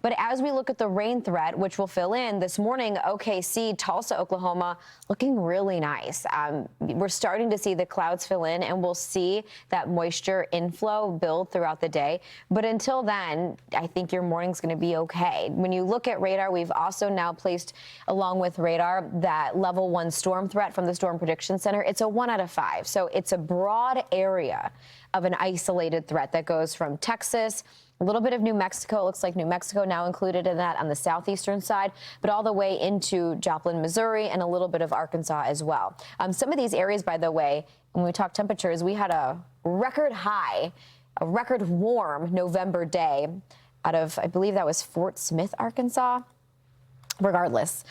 But as we look at the rain threat, which will fill in this morning, OKC, Tulsa, Oklahoma, looking really nice. We're starting to see the clouds fill in, and we'll see that moisture inflow build throughout the day. But until then, I think your morning's going to be okay. When you look at radar, we've also now placed, along with radar, that level 1 storm threat from the Storm Prediction Center. It's a 1 out of 5. So it's a broad area of an isolated threat that goes from Texas, a little bit of New Mexico. It looks like New Mexico now included in that on the southeastern side, but all the way into Joplin, Missouri, and a little bit of Arkansas as well. Some of these areas, by the way, when we talk temperatures, we had a record high, a record warm November day out of, I believe that was Fort Smith, Arkansas. Regardless,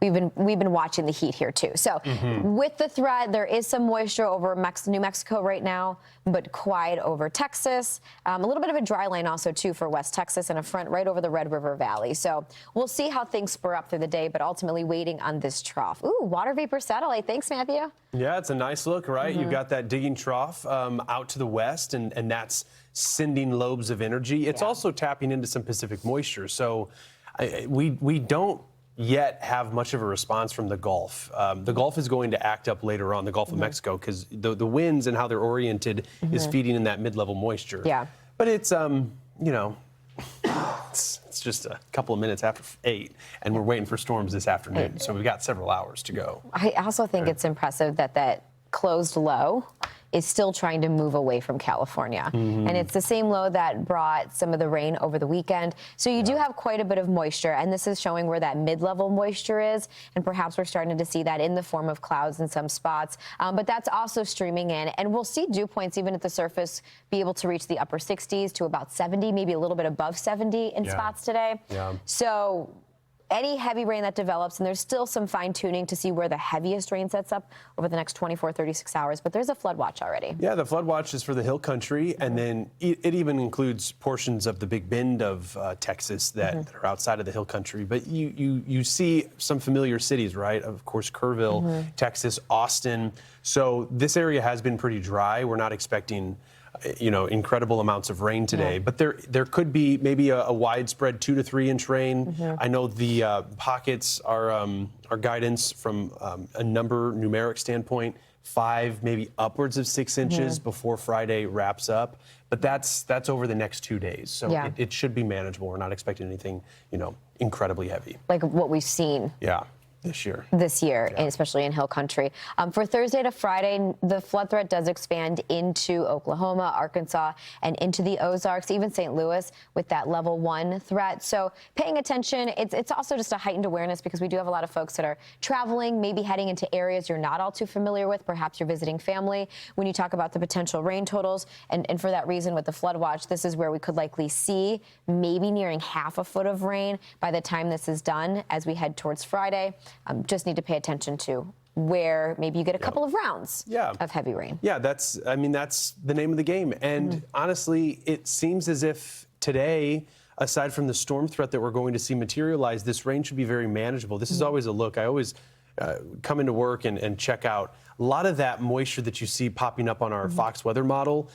we've been watching the heat here too. So with the threat, there is some moisture over New Mexico right now, but quiet over Texas. A little bit of a dry line also too for West Texas, and a front right over the Red River Valley. So we'll see how things spur up through the day, but ultimately waiting on this trough. Ooh, water vapor satellite. Thanks, Matthew. Yeah, it's a nice look, right? You've got that digging trough out to the west, and that's sending lobes of energy. It's also tapping into some Pacific moisture. So we don't yet have much of a response from the Gulf. The Gulf is going to act up later on, the Gulf of Mexico, because the winds and how they're oriented is feeding in that mid-level moisture. Yeah. But it's, you know, it's just a couple of minutes after 8, and we're waiting for storms this afternoon. So we've got several hours to go. I also think it's impressive that closed low is still trying to move away from California. And it's the same low that brought some of the rain over the weekend. So you do have quite a bit of moisture, and this is showing where that mid-level moisture is, and perhaps we're starting to see that in the form of clouds in some spots. But that's also streaming in, and we'll see dew points even at the surface be able to reach the upper 60s to about 70, maybe a little bit above 70 in spots today. So any heavy rain that develops, and there's still some fine tuning to see where the heaviest rain sets up over the next 24, 36 hours, but there's a flood watch already. Yeah, the flood watch is for the hill country, and then it even includes portions of the Big Bend of Texas that are outside of the hill country. But you see some familiar cities, right? Of course, Kerrville, Texas, Austin. So this area has been pretty dry. We're not expecting incredible amounts of rain today, but there could be maybe a widespread 2 to 3 inch rain. I know the pockets are guidance from a numeric standpoint, 5, maybe upwards of 6 inches before Friday wraps up. But that's over the next 2 days, so it should be manageable. We're not expecting anything, incredibly heavy. Like what we've seen. This year, and especially in hill country. For Thursday to Friday, the flood threat does expand into Oklahoma, Arkansas, and into the Ozarks, even St. Louis with that level 1 threat. So paying attention, it's also just a heightened awareness because we do have a lot of folks that are traveling, maybe heading into areas you're not all too familiar with. Perhaps you're visiting family. When you talk about the potential rain totals, and for that reason with the flood watch, this is where we could likely see maybe nearing half a foot of rain by the time this is done as we head towards Friday. Just need to pay attention to where maybe you get a couple of rounds of heavy rain. That's the name of the game. And honestly, it seems as if today, aside from the storm threat that we're going to see materialize, this rain should be very manageable. This is always a look. I always come into work and check out a lot of that moisture that you see popping up on our Fox weather model.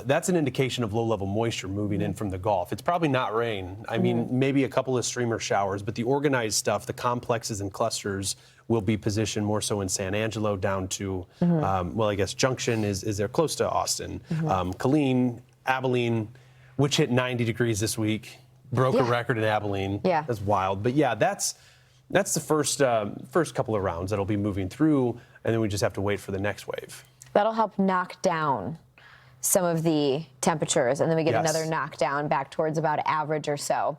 That's an indication of low-level moisture moving in from the Gulf. It's probably not rain. I mean, maybe a couple of streamer showers, but the organized stuff, the complexes and clusters will be positioned more so in San Angelo down to, I guess Junction is there close to Austin. Killeen, Abilene, which hit 90 degrees this week, broke a record in Abilene. That's wild. But that's the first couple of rounds that'll be moving through, and then we just have to wait for the next wave. That'll help knock down some of the temperatures, and then we get another knockdown back towards about average or so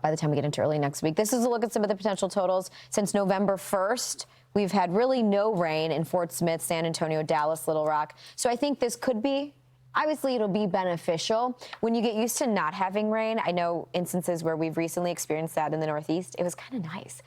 by the time we get into early next week. This is a look at some of the potential totals. Since November 1st, we've had really no rain in Fort Smith, San Antonio, Dallas, Little Rock. So I think this could be, obviously it'll be beneficial. When you get used to not having rain, I know instances where we've recently experienced that in the Northeast, it was kind of nice.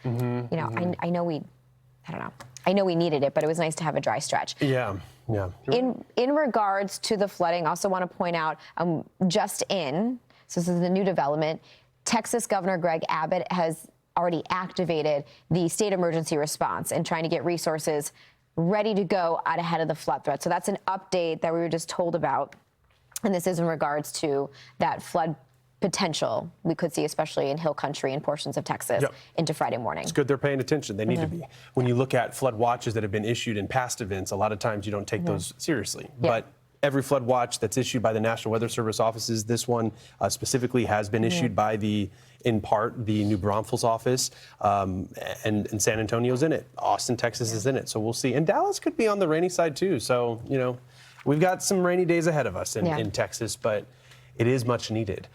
I know we needed it, but it was nice to have a dry stretch. In regards to the flooding, I also want to point out, so this is the new development, Texas Governor Greg Abbott has already activated the state emergency response and trying to get resources ready to go out ahead of the flood threat. So that's an update that we were just told about. And this is in regards to that flood potential we could see, especially in hill country and portions of Texas, into Friday morning. It's good they're paying attention. They need to be. When you look at flood watches that have been issued in past events, a lot of times you don't take those seriously. But every flood watch that's issued by the National Weather Service offices, this one specifically has been issued by in part, the New Braunfels office, and San Antonio's in it. Austin, Texas is in it. So we'll see. And Dallas could be on the rainy side too. So, we've got some rainy days ahead of us in Texas, but it is much needed.